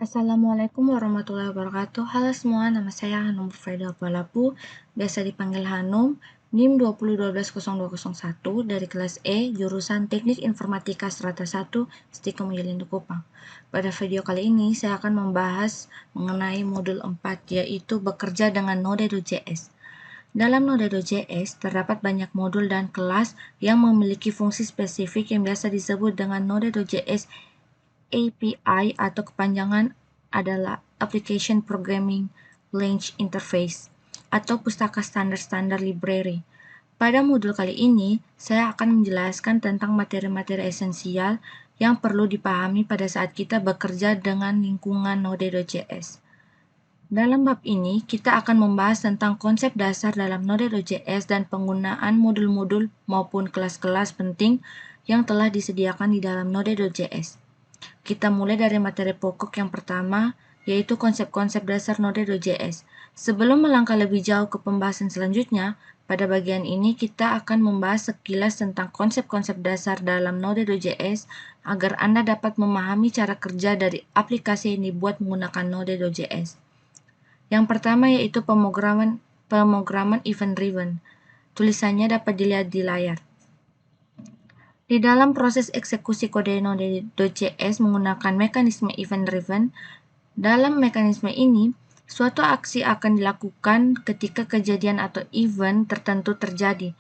Assalamualaikum warahmatullahi wabarakatuh. Halo semua, nama saya Hanum Faida Palapu, biasa dipanggil Hanum, NIM 2012021 dari kelas E, jurusan Teknik Informatika Strata 1, Stikom Yelindo Kupang. Pada video kali ini, saya akan membahas mengenai modul 4, yaitu bekerja dengan Node.js. Dalam Node.js, terdapat banyak modul dan kelas yang memiliki fungsi spesifik yang biasa disebut dengan Node.js API atau kepanjangan adalah Application Programming Language Interface atau pustaka standar-standar library. Pada modul kali ini, saya akan menjelaskan tentang materi-materi esensial yang perlu dipahami pada saat kita bekerja dengan lingkungan Node.js. Dalam bab ini, kita akan membahas tentang konsep dasar dalam Node.js dan penggunaan modul-modul maupun kelas-kelas penting yang telah disediakan di dalam Node.js. Kita mulai dari materi pokok yang pertama, yaitu konsep-konsep dasar Node.js. Sebelum melangkah lebih jauh ke pembahasan selanjutnya, pada bagian ini kita akan membahas sekilas tentang konsep-konsep dasar dalam Node.js agar Anda dapat memahami cara kerja dari aplikasi yang dibuat menggunakan Node.js. Yang pertama yaitu pemrograman event-driven. Tulisannya dapat dilihat di layar. Di dalam proses eksekusi kode Node.js menggunakan mekanisme event-driven, dalam mekanisme ini, suatu aksi akan dilakukan ketika kejadian atau event tertentu terjadi.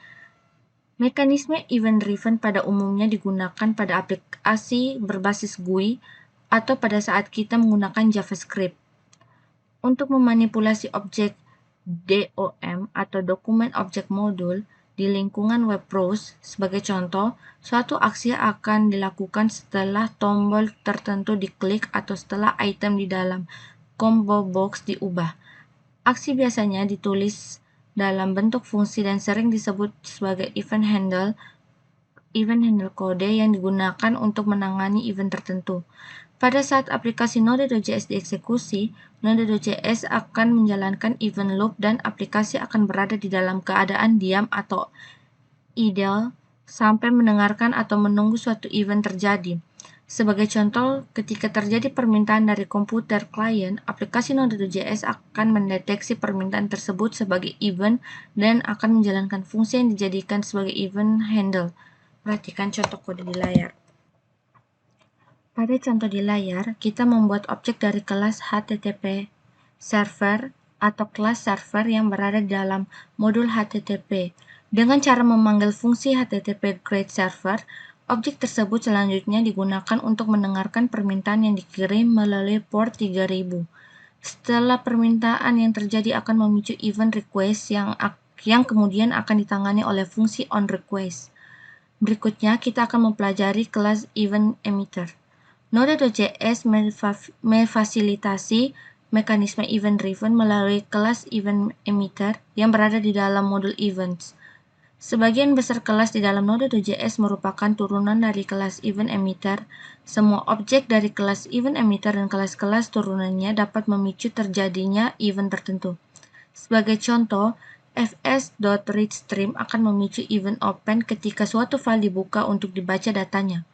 Mekanisme event-driven pada umumnya digunakan pada aplikasi berbasis GUI atau pada saat kita menggunakan JavaScript. Untuk memanipulasi objek DOM atau Document Object Module di lingkungan web browser, sebagai contoh, suatu aksi akan dilakukan setelah tombol tertentu diklik atau setelah item di dalam combo box diubah. Aksi biasanya ditulis dalam bentuk fungsi dan sering disebut sebagai event handle kode yang digunakan untuk menangani event tertentu. Pada saat aplikasi Node.js dieksekusi, Node.js akan menjalankan event loop dan aplikasi akan berada di dalam keadaan diam atau idle sampai mendengarkan atau menunggu suatu event terjadi. Sebagai contoh, ketika terjadi permintaan dari komputer klien, aplikasi Node.js akan mendeteksi permintaan tersebut sebagai event dan akan menjalankan fungsi yang dijadikan sebagai event handle. Perhatikan contoh kode di layar. Pada contoh di layar, kita membuat objek dari kelas HTTP server atau kelas server yang berada di dalam modul HTTP. Dengan cara memanggil fungsi HTTP GetServer, objek tersebut selanjutnya digunakan untuk mendengarkan permintaan yang dikirim melalui port 3000. Setelah permintaan yang terjadi akan memicu event request yang kemudian akan ditangani oleh fungsi onRequest. Berikutnya, kita akan mempelajari kelas event emitter. Node.js memfasilitasi mekanisme event-driven melalui kelas event emitter yang berada di dalam modul events. Sebagian besar kelas di dalam Node.js merupakan turunan dari kelas event emitter. Semua objek dari kelas event emitter dan kelas-kelas turunannya dapat memicu terjadinya event tertentu. Sebagai contoh, fs.readStream akan memicu event open ketika suatu file dibuka untuk dibaca datanya.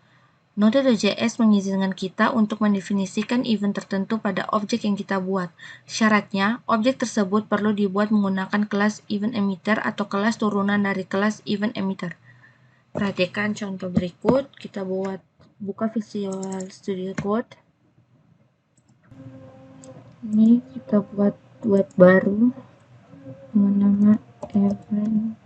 Node.js mengizinkan kita untuk mendefinisikan event tertentu pada objek yang kita buat. Syaratnya, objek tersebut perlu dibuat menggunakan kelas event emitter atau kelas turunan dari kelas event emitter. Perhatikan contoh berikut. Kita buka Visual Studio Code. Ini kita buat web baru dengan nama event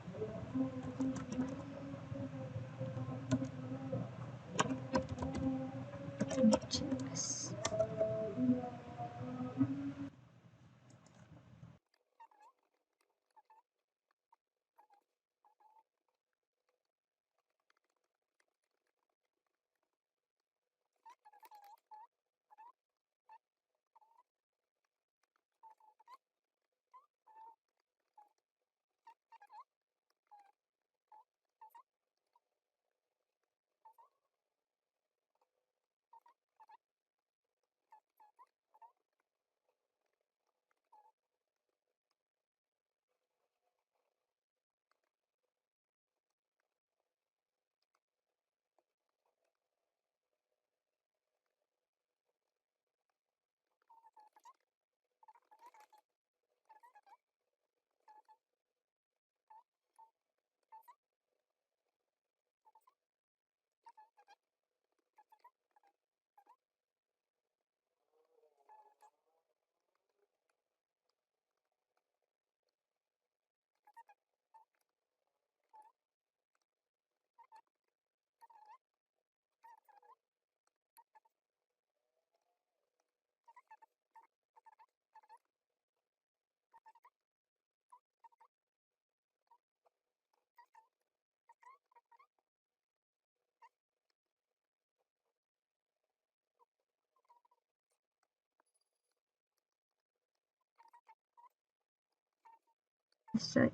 Selesai.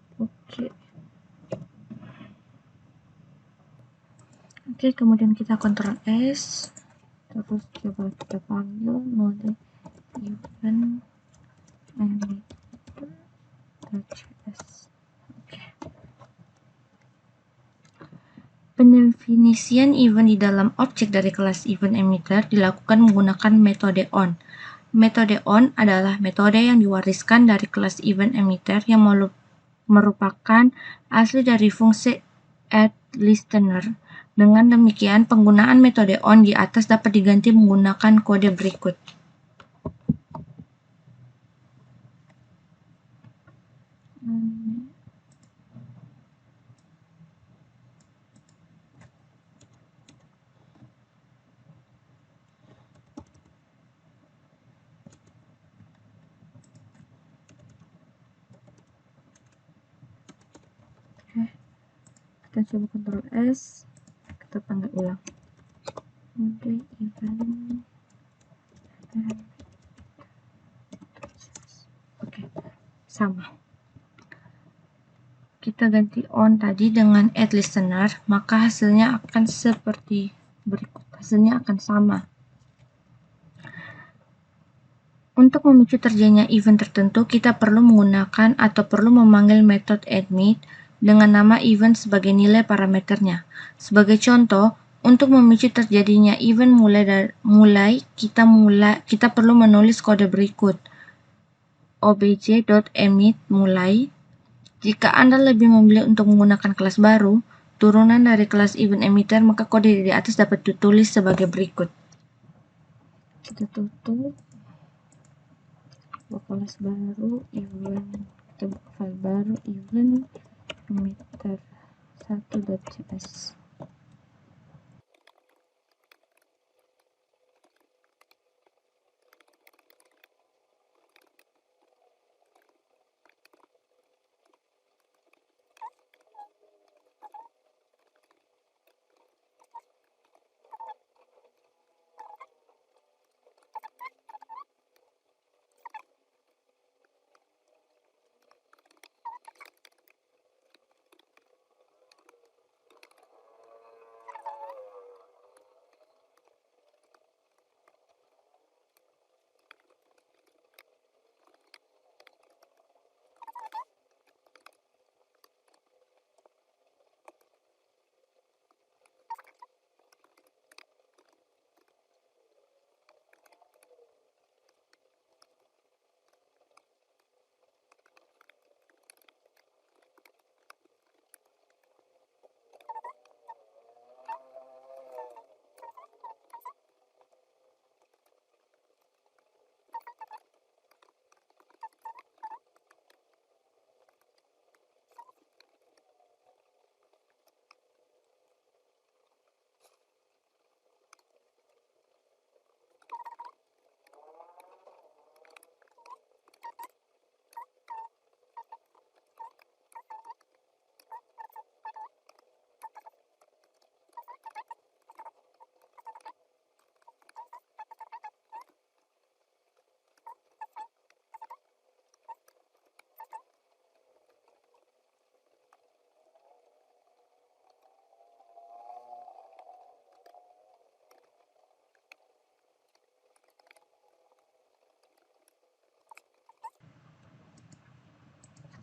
Oke, kemudian kita Ctrl S, terus coba kita panggil mode event emitter.js. Oke. Pendefinisian event di dalam objek dari kelas event emitter dilakukan menggunakan metode on. Metode on adalah metode yang diwariskan dari kelas event emitter yang merupakan asli dari fungsi addListener. Dengan demikian, penggunaan metode on di atas dapat diganti menggunakan kode berikut. Kita coba Ctrl S, kita panggil ulang. Mode event. Oke, sama. Kita ganti on tadi dengan add listener, maka hasilnya akan seperti berikut. Hasilnya akan sama. Untuk memicu terjadinya event tertentu, kita perlu menggunakan atau perlu memanggil metode admit dengan nama event sebagai nilai parameternya. Sebagai contoh, untuk memicu terjadinya event kita perlu menulis kode berikut. obj.emit mulai. Jika Anda lebih memilih untuk menggunakan kelas baru, turunan dari kelas event emitter, maka kode di atas dapat ditulis sebagai berikut. Kita tutup. Buka kelas baru, event, kita buka file baru, event emitter 1.js.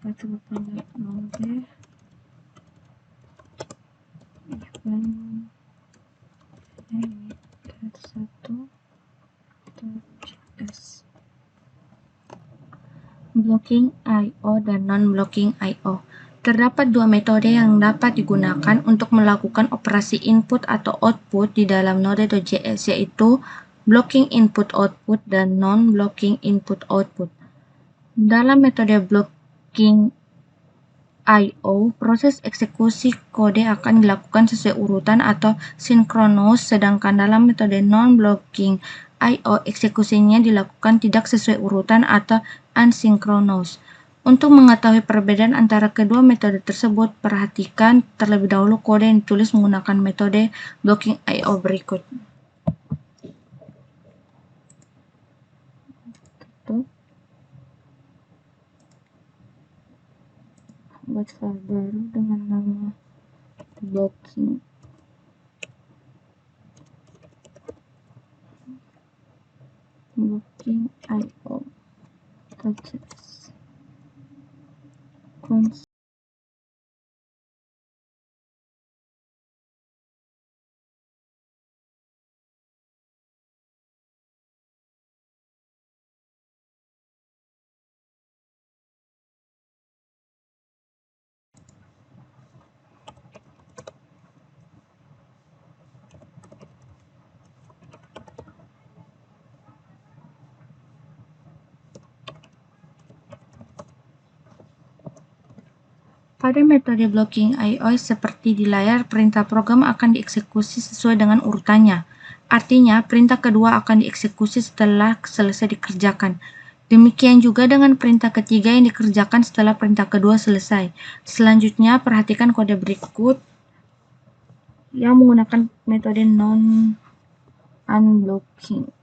Kita coba panggil mode event emitter 1.js. Blocking I/O dan non-blocking I/O. Terdapat dua metode yang dapat digunakan untuk melakukan operasi input atau output di dalam Node.js, yaitu blocking input-output dan non-blocking input-output. Dalam metode blocking I/O, proses eksekusi kode akan dilakukan sesuai urutan atau sinkronus, sedangkan dalam metode non-blocking I/O, eksekusinya dilakukan tidak sesuai urutan atau asinkronus. Untuk mengetahui perbedaan antara kedua metode tersebut, perhatikan terlebih dahulu kode yang ditulis menggunakan metode blocking I/O berikut. buat file baru dengan nama blocking IO touches console. Pada metode blocking IO seperti di layar, perintah program akan dieksekusi sesuai dengan urutannya. Artinya, perintah kedua akan dieksekusi setelah selesai dikerjakan. Demikian juga dengan perintah ketiga yang dikerjakan setelah perintah kedua selesai. Selanjutnya, perhatikan kode berikut yang menggunakan metode non-unblocking.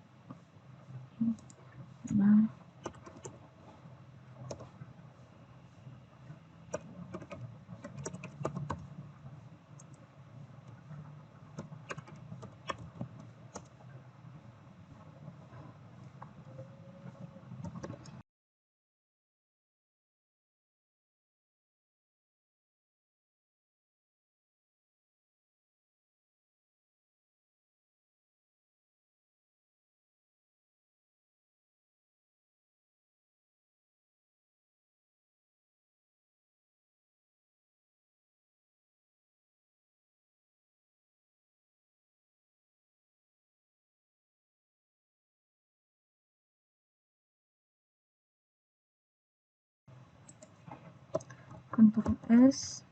Ctrl S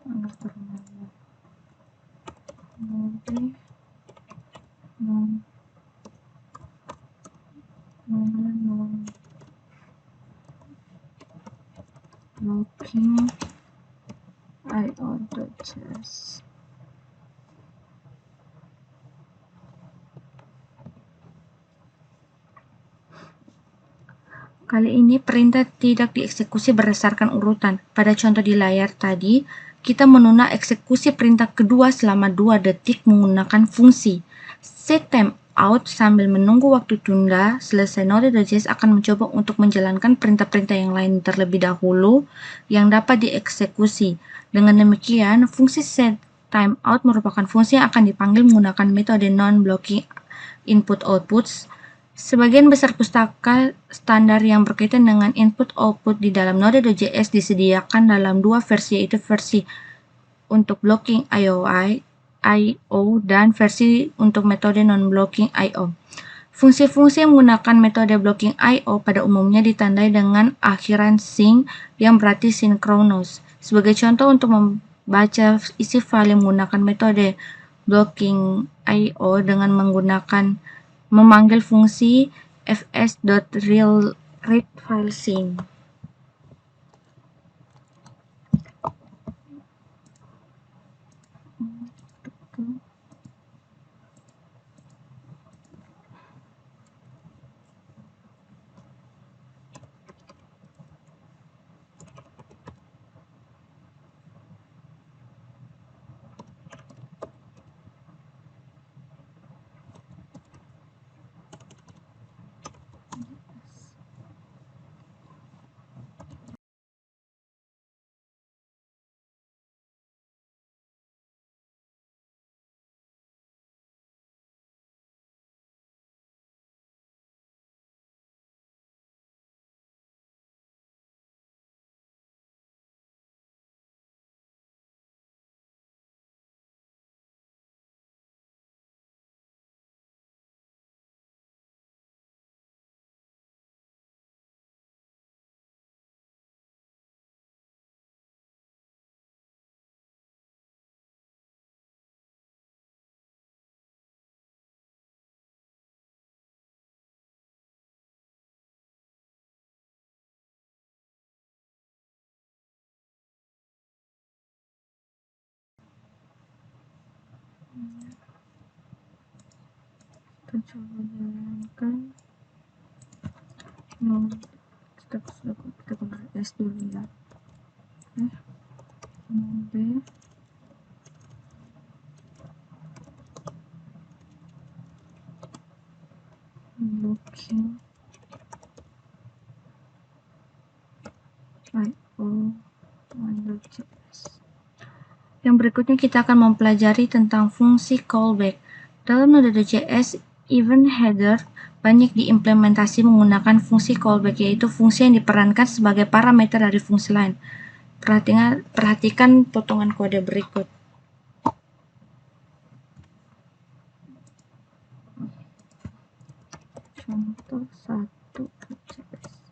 agar terminal mode non-blocking IO touches. Kali ini perintah tidak dieksekusi berdasarkan urutan. Pada contoh di layar tadi, kita menunda eksekusi perintah kedua selama 2 detik menggunakan fungsi setTimeout. Sambil menunggu waktu tunda selesai, Node.js akan mencoba untuk menjalankan perintah-perintah yang lain terlebih dahulu yang dapat dieksekusi. Dengan demikian, fungsi setTimeout merupakan fungsi yang akan dipanggil menggunakan metode non-blocking input-outputs. Sebagian besar pustaka standar yang berkaitan dengan input-output di dalam Node.js disediakan dalam 2 versi, yaitu versi untuk blocking IO dan versi untuk metode non-blocking IO. Fungsi-fungsi yang menggunakan metode blocking IO pada umumnya ditandai dengan akhiran syn yang berarti sinkronus. Sebagai contoh, untuk membaca isi file yang menggunakan metode blocking IO dengan memanggil fungsi fs.readFileSyn. Kita coba jalankan. Kita Ctrl S dulu ya. B looking IO.js. Yang berikutnya kita akan mempelajari tentang fungsi callback. Dalam Node.js, event header banyak diimplementasi menggunakan fungsi callback, yaitu fungsi yang diperankan sebagai parameter dari fungsi lain. Perhatikan potongan kode berikut. Contoh 1.js.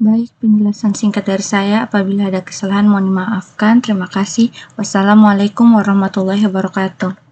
Baik, penjelasan singkat dari saya. Apabila ada kesalahan mohon dimaafkan. Terima kasih. Wassalamualaikum warahmatullahi wabarakatuh.